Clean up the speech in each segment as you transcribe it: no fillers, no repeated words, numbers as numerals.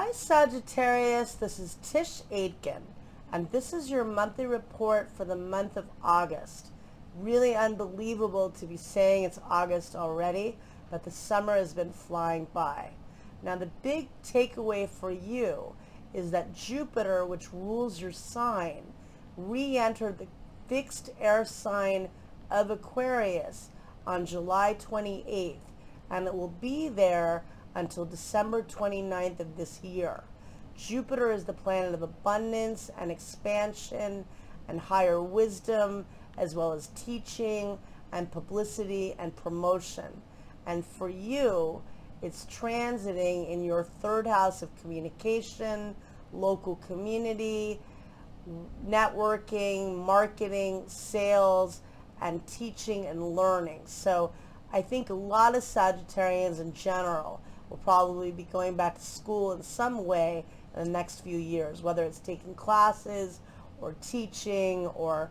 Hi Sagittarius, this is Tisch Aitken, and this is your monthly report for the month of August. Really unbelievable to be saying it's August already, but the summer has been flying by. Now the big takeaway for you is that Jupiter, which rules your sign, re-entered the fixed air sign of Aquarius on July 28th, and it will be there until December 29th of this year. Jupiter is the planet of abundance and expansion and higher wisdom, as well as teaching and publicity and promotion. And for you, it's transiting in your third house of communication, local community, networking, marketing, sales, and teaching and learning. So I think a lot of Sagittarians in general will probably be going back to school in some way in the next few years, whether it's taking classes or teaching or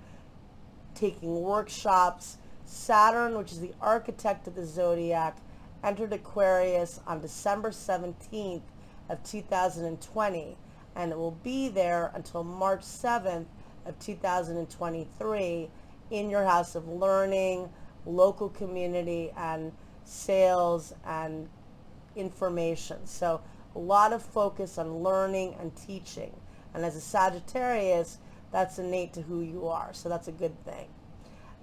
taking workshops. Saturn, which is the architect of the zodiac, entered Aquarius on December 17th of 2020, and it will be there until March 7th of 2023 in your house of learning, local community, and sales and information. So a lot of focus on learning and teaching. And as a Sagittarius, that's innate to who you are. So that's a good thing.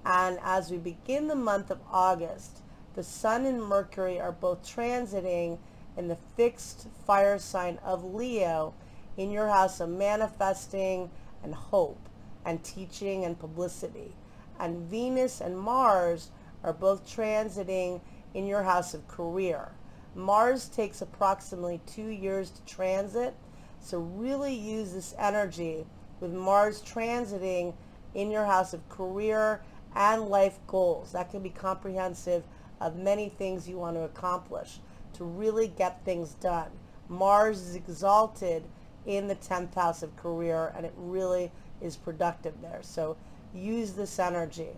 And as we begin the month of August, the Sun and Mercury are both transiting in the fixed fire sign of Leo in your house of manifesting and hope and teaching and publicity. And Venus and Mars are both transiting in your house of career. Mars takes approximately 2 years to transit, so really use this energy with Mars transiting in your house of career and life goals. That can be comprehensive of many things you want to accomplish to really get things done. Mars is exalted in the 10th house of career, and it really is productive there. So use this energy.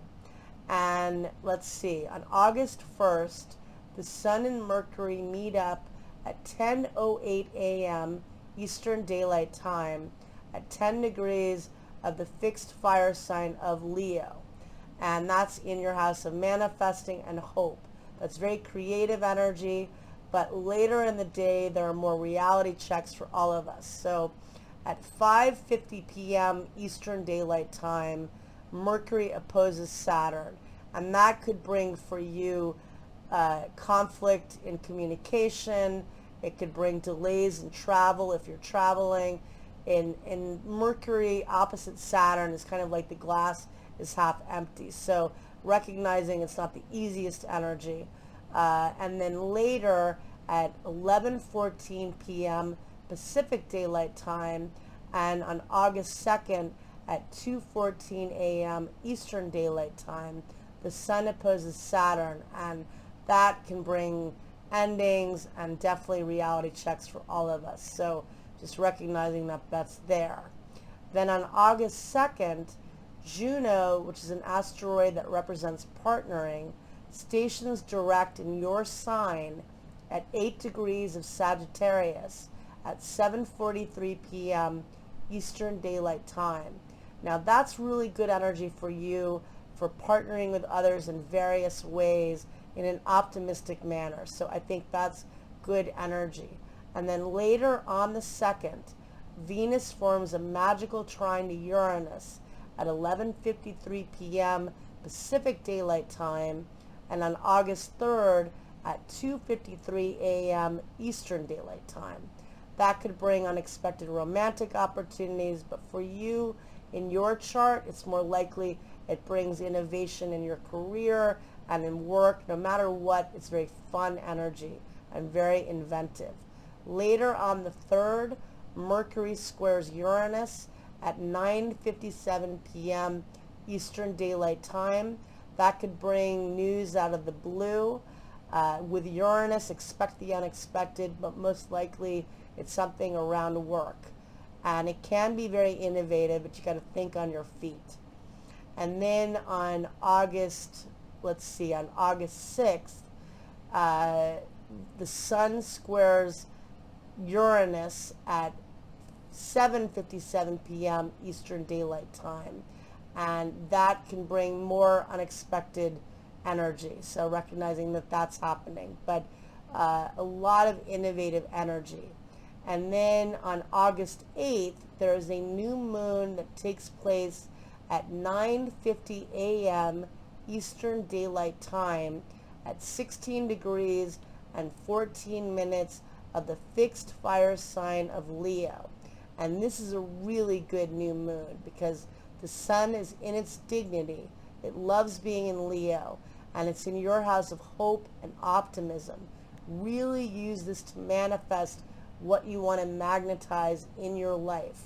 And let's see, on August 1st, the Sun and Mercury meet up at 10:08 a.m. Eastern Daylight Time at 10 degrees of the fixed fire sign of Leo. And that's in your house of manifesting and hope. That's very creative energy, but later in the day, there are more reality checks for all of us. So at 5:50 p.m. Eastern Daylight Time, Mercury opposes Saturn, and that could bring for you conflict in communication. It could bring delays in travel if you're traveling. In Mercury opposite Saturn is kind of like the glass is half empty. So recognizing it's not the easiest energy. And then later at 11:14 p.m. Pacific Daylight Time, and on August 2nd at 2:14 a.m. Eastern Daylight Time, the Sun opposes Saturn, and that can bring endings and definitely reality checks for all of us. So just recognizing that that's there. Then on August 2nd, Juno, which is an asteroid that represents partnering, stations direct in your sign at 8 degrees of Sagittarius at 7:43 p.m. Eastern Daylight Time. Now that's really good energy for you for partnering with others in various ways in an optimistic manner. So I think that's good energy. And then later on the 2nd, Venus forms a magical trine to Uranus at 11:53 p.m. Pacific Daylight Time, and on August 3rd at 2:53 a.m. Eastern Daylight Time. That could bring unexpected romantic opportunities, but for you in your chart, it's more likely it brings innovation in your career and in work. No matter what, it's very fun energy and very inventive. Later on the 3rd, Mercury squares Uranus at 9:57 p.m. Eastern Daylight Time. That could bring news out of the blue. With Uranus, expect the unexpected, but most likely it's something around work. And it can be very innovative, but you got to think on your feet. And then on August 6th, the Sun squares Uranus at 7:57 p.m. Eastern Daylight Time, and that can bring more unexpected energy. So recognizing that that's happening, but a lot of innovative energy. And then on August 8th, there is a new moon that takes place at 9:50 a.m. Eastern Daylight Time at 16 degrees and 14 minutes of the fixed fire sign of Leo. And this is a really good new moon because the sun is in its dignity. It loves being in Leo, and it's in your house of hope and optimism. Really use this to manifest what you want to magnetize in your life.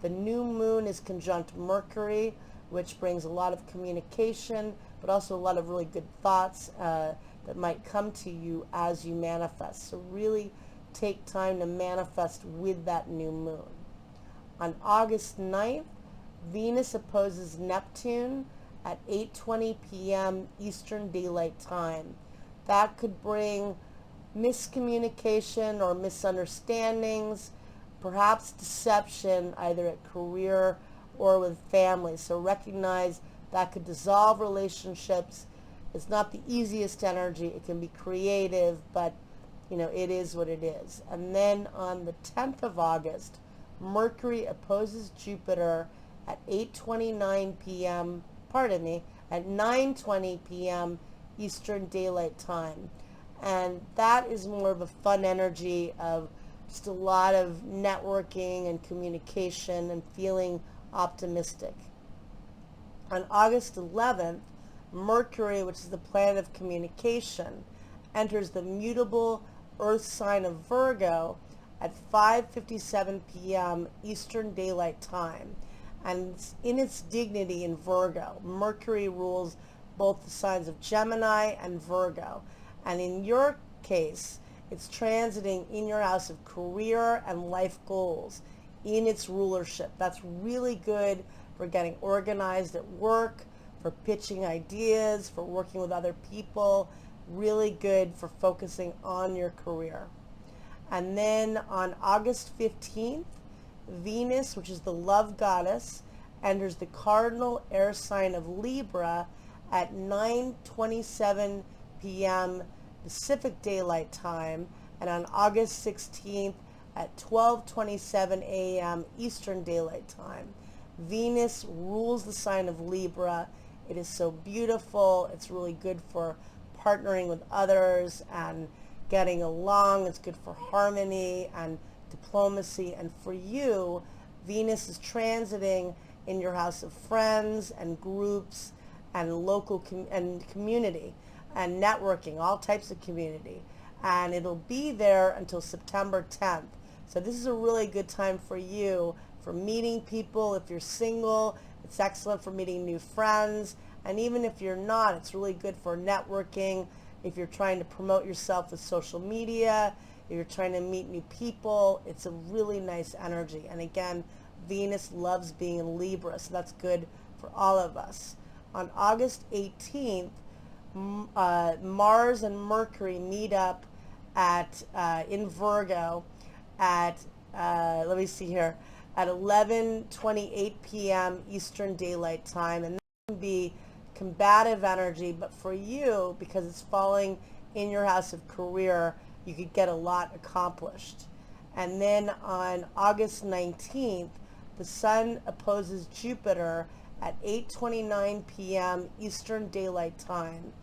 The new moon is conjunct Mercury, which brings a lot of communication, but also a lot of really good thoughts that might come to you as you manifest. So really take time to manifest with that new moon. On August 9th, Venus opposes Neptune at 8:20 p.m. Eastern Daylight Time. That could bring miscommunication or misunderstandings, perhaps deception, either at career or with family. So recognize that could dissolve relationships. It's not the easiest energy. It can be creative, but it is what it is. And then on the 10th of August, Mercury opposes Jupiter at 8:29 p.m. at 9:20 p.m. Eastern Daylight Time. And that is more of a fun energy of just a lot of networking and communication and feeling optimistic. On August 11th, Mercury, which is the planet of communication, enters the mutable Earth sign of Virgo at 5:57 p.m. Eastern Daylight Time. And in its dignity in Virgo, Mercury rules both the signs of Gemini and Virgo. And in your case, it's transiting in your house of career and life goals in its rulership. That's really good for getting organized at work, for pitching ideas, for working with other people. Really good for focusing on your career. And then on August 15th, Venus, which is the love goddess, enters the cardinal air sign of Libra at 9:27 p.m. Pacific Daylight Time, and on August 16th at 12:27 a.m. Eastern Daylight Time. Venus rules the sign of Libra. It is so beautiful. It's really good for partnering with others and getting along. It's good for harmony and diplomacy. And for you, Venus is transiting in your house of friends and groups and local community and networking, all types of community. And it'll be there until September 10th. So this is a really good time for you for meeting people. If you're single, it's excellent for meeting new friends. And even if you're not, it's really good for networking. If you're trying to promote yourself with social media, if you're trying to meet new people, it's a really nice energy. And again, Venus loves being in Libra, so that's good for all of us. On August 18th, Mars and Mercury meet up at in Virgo at let me see here, at 11:28 p.m. Eastern Daylight Time, and that can be combative energy, but for you, because it's falling in your house of career, you could get a lot accomplished. And then on August 19th, the Sun opposes Jupiter at 8:29 p.m. Eastern Daylight Time.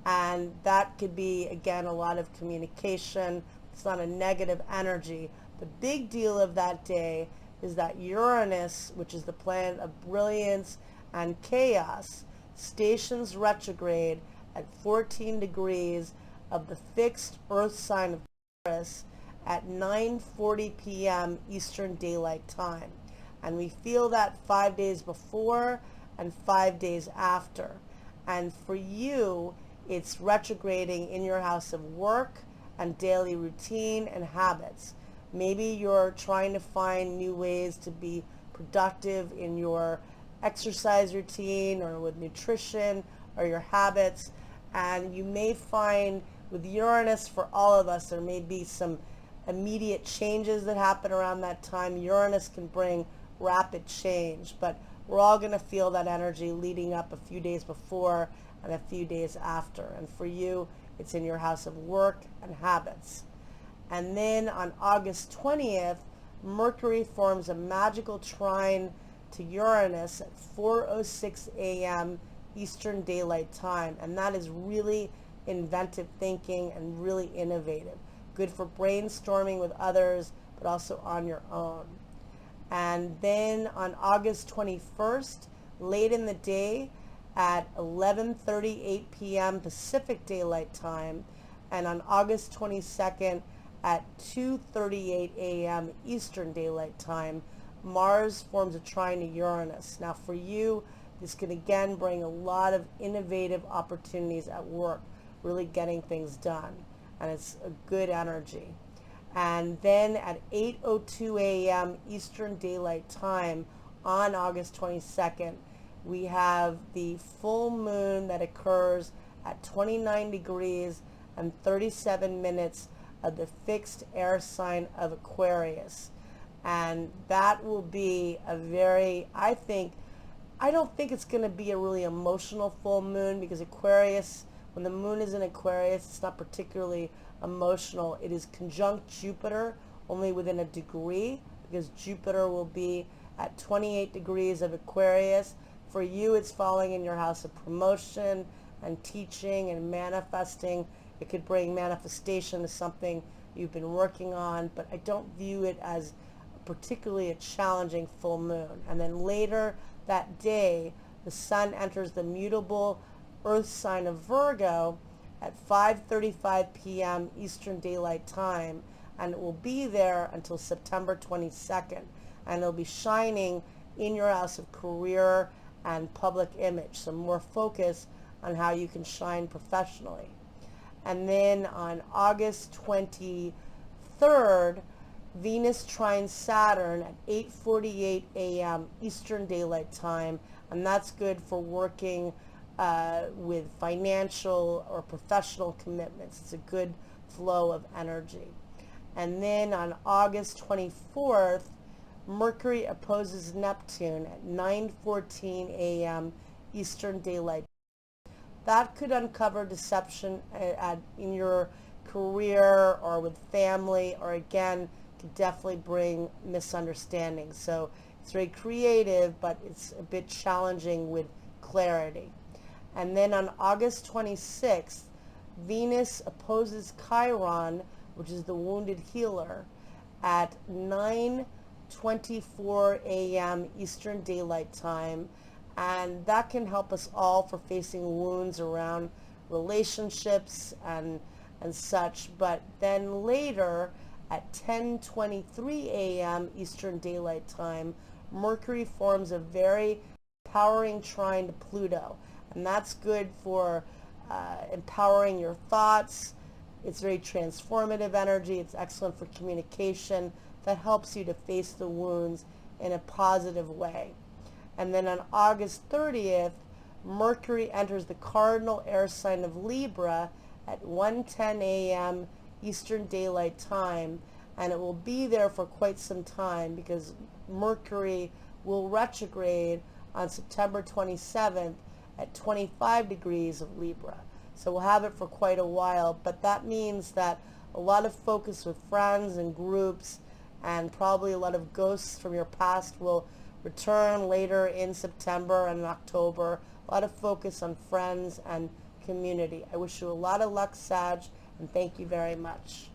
And that could be, again, a lot of communication. It's not a negative energy. The big deal of that day is that Uranus, which is the planet of brilliance and chaos, stations retrograde at 14 degrees of the fixed Earth sign of Taurus at 9:40 p.m. Eastern Daylight Time. And we feel that 5 days before and 5 days after. And for you, it's retrograding in your house of work and daily routine and habits. Maybe you're trying to find new ways to be productive in your exercise routine or with nutrition or your habits. And you may find with Uranus, for all of us, there may be some immediate changes that happen around that time. Uranus can bring rapid change, but we're all going to feel that energy leading up a few days before and a few days after. And for you, it's in your house of work and habits. And then on August 20th, Mercury forms a magical trine to Uranus at 4:06 a.m. Eastern Daylight Time. And that is really inventive thinking and really innovative. Good for brainstorming with others, but also on your own. And then on August 21st, late in the day at 11:38 p.m. Pacific Daylight Time, and on August 22nd at 2:38 a.m. Eastern Daylight Time, Mars forms a trine to Uranus. Now for you, this can again bring a lot of innovative opportunities at work, really getting things done, and it's a good energy. And then at 8:02 a.m. Eastern Daylight Time on August 22nd, we have the full moon that occurs at 29 degrees and 37 minutes of the fixed air sign of Aquarius. And that will be a very, I don't think it's going to be a really emotional full moon, because Aquarius, when the moon is in Aquarius, it's not particularly emotional. It is conjunct Jupiter only within a degree, because Jupiter will be at 28 degrees of Aquarius. For you, it's falling in your house of promotion and teaching and manifesting. It could bring manifestation to something you've been working on, but I don't view it as particularly a challenging full moon. And then later that day, the sun enters the mutable Earth sign of Virgo at 5:35 p.m. Eastern Daylight Time, and it will be there until September 22nd, and it'll be shining in your house of career and public image, so more focus on how you can shine professionally. And then on August 23rd, Venus trines Saturn at 8:48 a.m. Eastern Daylight Time, and that's good for working with financial or professional commitments. It's a good flow of energy. And then on August 24th, Mercury opposes Neptune at 9:14 a.m. Eastern Daylight. That could uncover deception in your career or with family, or again, could definitely bring misunderstandings. So it's very creative, but it's a bit challenging with clarity. And then on August 26th, Venus opposes Chiron, which is the wounded healer, at 9:24 a.m. Eastern Daylight Time. And that can help us all for facing wounds around relationships and such. But then later at 10:23 a.m. Eastern Daylight Time, Mercury forms a very empowering trine to Pluto. And that's good for empowering your thoughts. It's very transformative energy. It's excellent for communication. That helps you to face the wounds in a positive way. And then on August 30th, Mercury enters the cardinal air sign of Libra at 1:10 a.m. Eastern Daylight Time, and it will be there for quite some time, because Mercury will retrograde on September 27th at 25 degrees of Libra. So we'll have it for quite a while, but that means that a lot of focus with friends and groups, and probably a lot of ghosts from your past will return later in September and October. A lot of focus on friends and community. I wish you a lot of luck, Sag, and thank you very much.